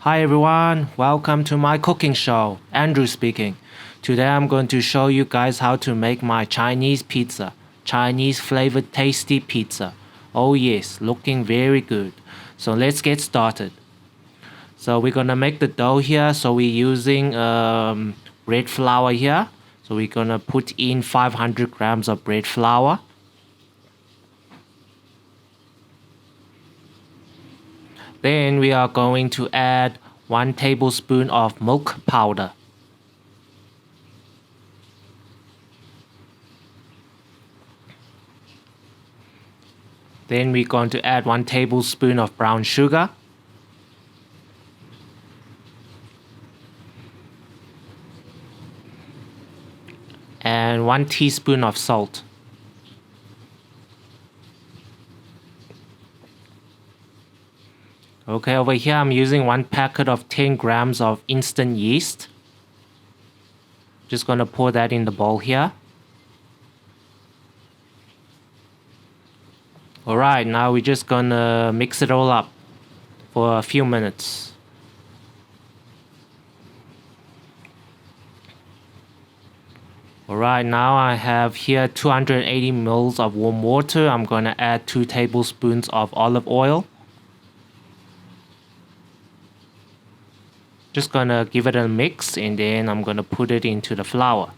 Hi everyone, welcome to my cooking show. Andrew speaking. Today I'm going to show you guys how to make my Chinese pizza. Chinese flavored tasty pizza. Oh yes, looking very good. So let's get started. So we're gonna make the dough here. So we're using bread flour here. So we're gonna put in 500 grams of bread flour. Then we are going to add 1 tablespoon of milk powder. Then we're going to add 1 tablespoon of brown sugar. And 1 teaspoon of salt. Okay, over here I'm using 1 packet of 10 grams of instant yeast. Just gonna pour that in the bowl here. Alright, now we're just gonna mix it all up for a few minutes. Alright, now I have here 280 ml of warm water. I'm gonna add 2 tablespoons of olive oil. Just gonna give it a mix and then I'm gonna put it into the flour.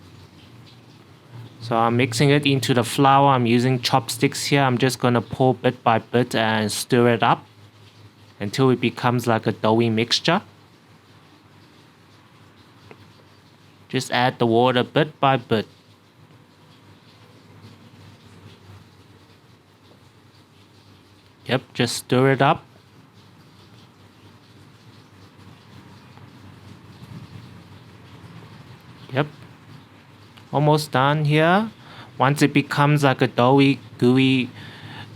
So I'm mixing it into the flour. I'm using chopsticks here. I'm just gonna pour bit by bit and stir it up until it becomes like a doughy mixture. Just add the water bit by bit. Yep, just stir it up. Yep, almost done here. Once it becomes like a doughy, gooey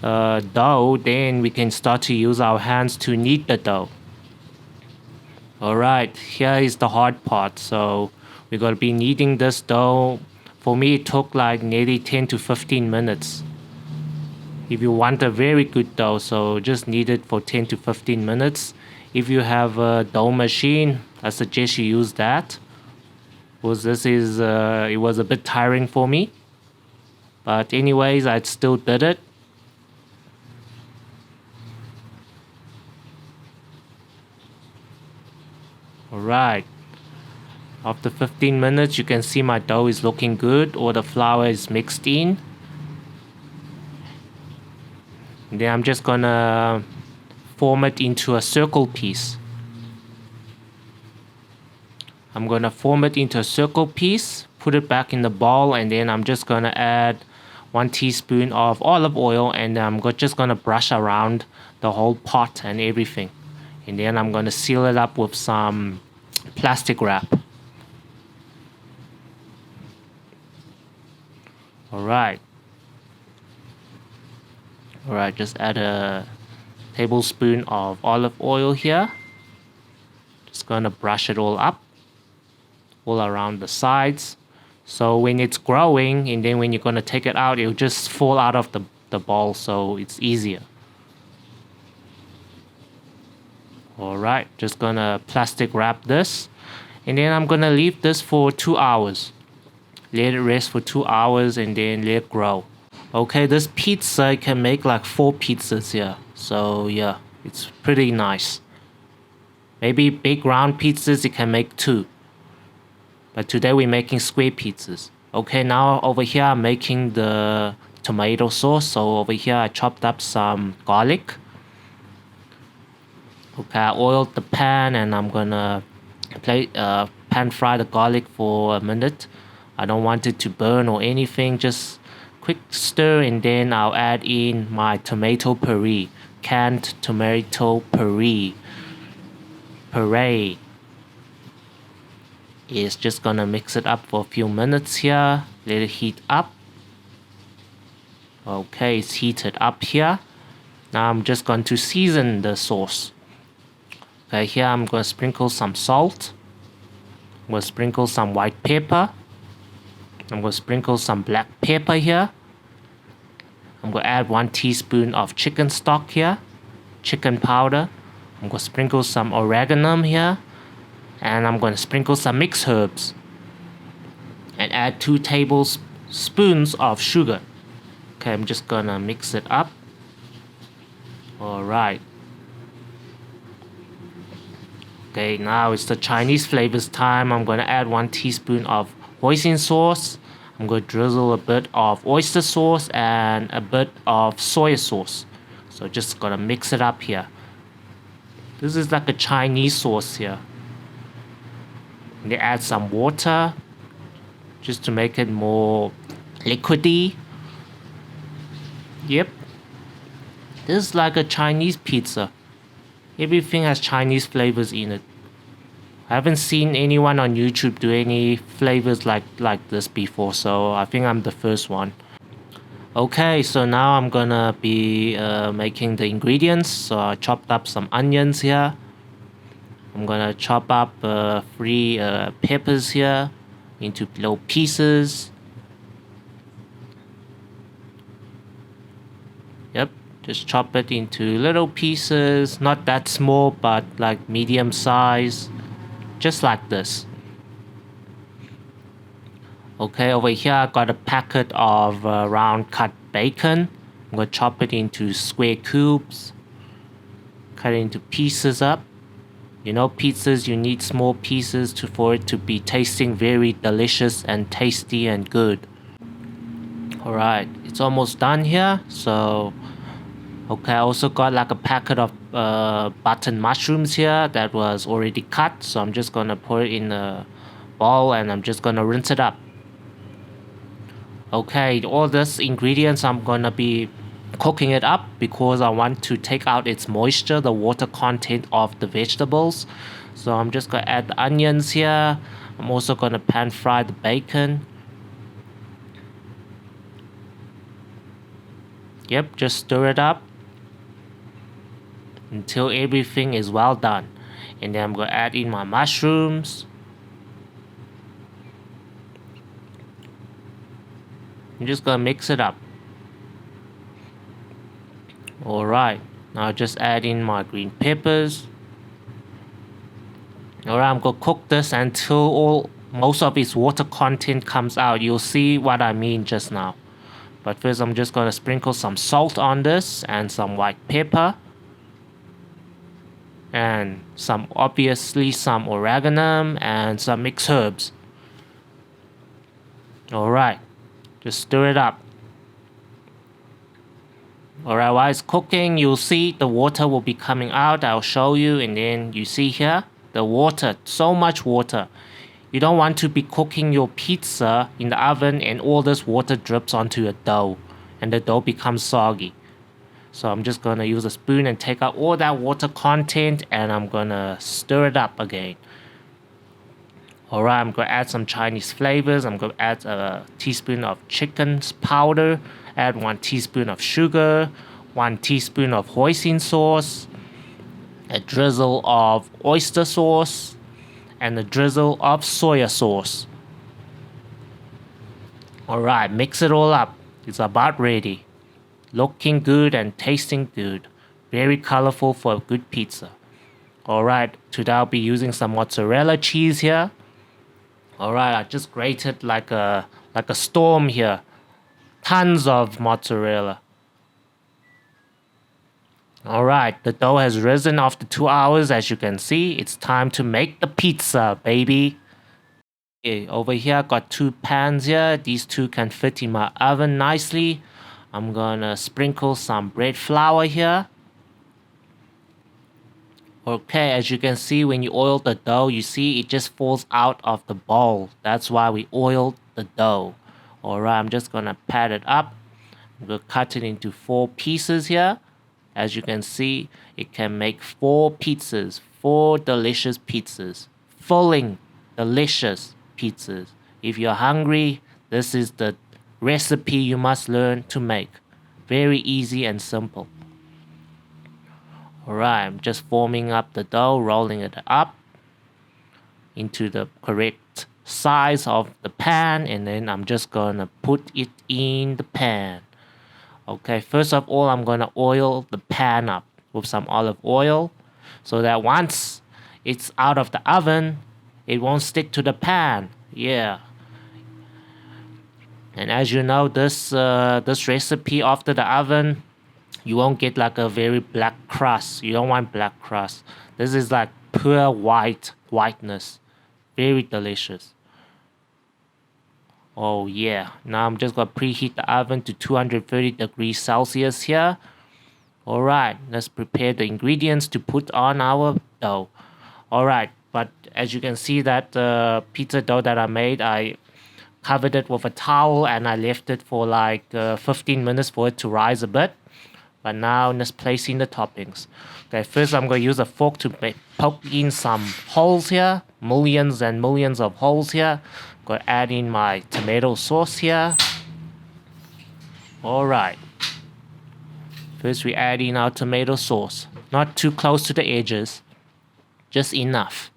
dough, then we can start to use our hands to knead the dough. Alright, here is the hard part. So we're going to be kneading this dough. For me, it took like nearly 10 to 15 minutes. If you want a very good dough, so just knead it for 10 to 15 minutes. If you have a dough machine, I suggest you use that. Because it was a bit tiring for me. But anyways, I still did it. Alright. After 15 minutes, you can see my dough is looking good. All the flour is mixed in. And then I'm just gonna form it into a circle piece. I'm gonna form it into a circle piece, put it back in the bowl, and then I'm just gonna add 1 teaspoon of olive oil, and I'm just gonna brush around the whole pot and everything. And then I'm gonna seal it up with some plastic wrap. Alright, just add a tablespoon of olive oil here. Just gonna brush it all up, all around the sides. So when it's growing and then when you're gonna take it out, it'll just fall out of the bowl, so it's easier. Alright, just gonna plastic wrap this. And then I'm gonna leave this for 2 hours. Let it rest for 2 hours and then let it grow. Okay, this pizza can make like 4 pizzas here. So yeah, it's pretty nice. Maybe big round pizzas, you can make 2. But today we're making square pizzas. Okay, now over here I'm making the tomato sauce. So over here I chopped up some garlic. Okay, I oiled the pan and I'm gonna pan fry the garlic for a minute. I don't want it to burn or anything, just quick stir, and then I'll add in my tomato puree, canned tomato puree. Is just gonna mix it up for a few minutes here, let it heat up. Okay, it's heated up here. Now I'm just going to season the sauce. Okay, here I'm gonna sprinkle some salt. I'm gonna sprinkle some white pepper. I'm gonna sprinkle some black pepper here. I'm gonna add 1 teaspoon of chicken stock here, chicken powder. I'm going to sprinkle some oregano here. And I'm going to sprinkle some mixed herbs. And add 2 tablespoons of sugar. Okay, I'm just going to mix it up. Alright. Okay, now it's the Chinese flavors time. I'm going to add 1 teaspoon of hoisin sauce. I'm going to drizzle a bit of oyster sauce and a bit of soy sauce. So just going to mix it up here. This is like a Chinese sauce here. And then add some water just to make it more liquidy. Yep. This is like a Chinese pizza. Everything has Chinese flavors in it. I haven't seen anyone on YouTube do any flavors like this before, so I think I'm the first one. Okay, so now I'm gonna be making the ingredients. So I chopped up some onions here. I'm gonna chop up 3 peppers here into little pieces. Yep, just chop it into little pieces, not that small, but like medium size. Just like this. Okay, over here I got a packet of round cut bacon. I'm going to chop it into square cubes. Cut it into pieces up. You know, pizzas, you need small pieces for it to be tasting very delicious and tasty and good. Alright, it's almost done here. So, okay, I also got like a packet of button mushrooms here that was already cut. So I'm just gonna put it in a bowl and I'm just gonna rinse it up. Okay, all these ingredients I'm gonna be cooking it up because I want to take out its moisture, the water content of the vegetables. So I'm just gonna add the onions here. I'm also gonna pan fry the bacon. Yep, just stir it up until everything is well done. And then I'm going to add in my mushrooms. I'm just going to mix it up. Alright, now just add in my green peppers. Alright, I'm going to cook this until most of its water content comes out. You'll see what I mean just now. But first I'm just going to sprinkle some salt on this and some white pepper. And obviously some oregano and some mixed herbs. Alright, just stir it up. Alright, while it's cooking, you'll see the water will be coming out. I'll show you, and then you see here, the water, so much water. You don't want to be cooking your pizza in the oven and all this water drips onto your dough and the dough becomes soggy. So I'm just going to use a spoon and take out all that water content and I'm going to stir it up again. Alright, I'm going to add some Chinese flavors. I'm going to add a teaspoon of chicken powder, add 1 teaspoon of sugar, 1 teaspoon of hoisin sauce, a drizzle of oyster sauce, and a drizzle of soy sauce. Alright, mix it all up. It's about ready. Looking good and tasting good. Very colorful for a good pizza. Alright, today I'll be using some mozzarella cheese here. Alright, I just grated like a storm here. Tons of mozzarella. Alright, the dough has risen after 2 hours. As you can see, it's time to make the pizza, baby. Okay, over here I got 2 pans here. These 2 can fit in my oven nicely. I'm gonna sprinkle some bread flour here. Okay, as you can see, when you oil the dough, you see it just falls out of the bowl. That's why we oiled the dough. Alright, I'm just gonna pat it up. I'm gonna cut it into 4 pieces here. As you can see, it can make 4 pizzas, 4 delicious pizzas. Filling, delicious pizzas. If you're hungry, this is the recipe you must learn to make. Very easy and simple. Alright, I'm just forming up the dough, rolling it up into the correct size of the pan, and then I'm just gonna put it in the pan. Okay, first of all, I'm gonna oil the pan up with some olive oil. so that once it's out of the oven, it won't stick to the pan. Yeah. And as you know, this recipe after the oven, you won't get like a very black crust. You don't want black crust. This is like pure whiteness. Very delicious. Oh yeah. Now I'm just gonna preheat the oven to 230 degrees Celsius here. Alright, let's prepare the ingredients to put on our dough. Alright, but as you can see that pizza dough that I made, I covered it with a towel and I left it for like 15 minutes for it to rise a bit. But now let's place in the toppings. Okay, first I'm going to use a fork to poke in some holes here. Millions and millions of holes here. I'm going to add in my tomato sauce here. Alright. First we add in our tomato sauce. Not too close to the edges. Just enough.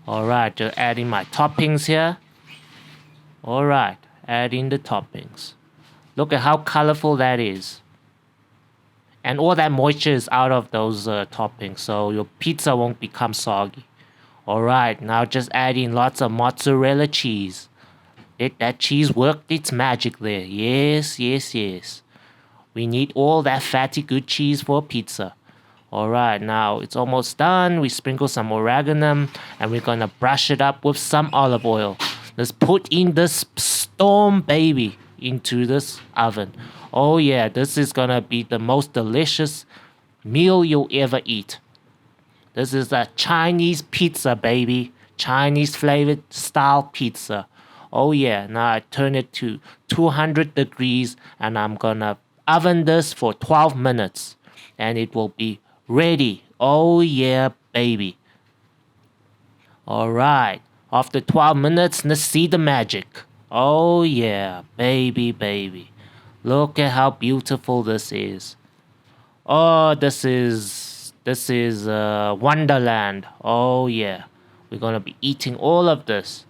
Alright, just add in my toppings here. Alright, add in the toppings. Look at how colorful that is. And all that moisture is out of those toppings, so your pizza won't become soggy. Alright, now just add in lots of mozzarella cheese. Let that cheese work its magic there. Yes, yes, yes. We need all that fatty good cheese for pizza. Alright, now it's almost done. We sprinkle some oregano and we're gonna brush it up with some olive oil. Let's put in this storm baby into this oven. Oh yeah, this is gonna be the most delicious meal you'll ever eat. This is a Chinese pizza, baby. Chinese flavored style pizza. Oh yeah, now I turn it to 200 degrees and I'm gonna oven this for 12 minutes. And it will be ready. Oh yeah, baby. Alright, after 12 minutes, let's see the magic. Oh yeah, baby, baby. Look at how beautiful this is. Oh, this is Wonderland. Oh yeah, we're gonna be eating all of this.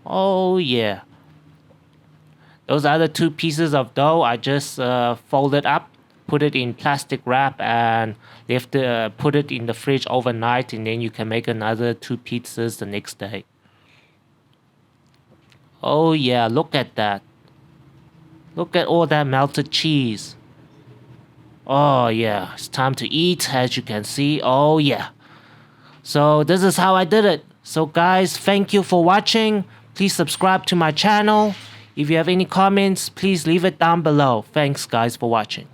Oh yeah. Those other two pieces of dough, I just folded up, put it in plastic wrap, and put it in the fridge overnight, and then you can make another 2 pizzas the next day. Oh yeah, look at that. Look at all that melted cheese. Oh yeah, it's time to eat, as you can see. Oh yeah. So this is how I did it. So guys, thank you for watching. Please subscribe to my channel. If you have any comments, please leave it down below. Thanks guys for watching.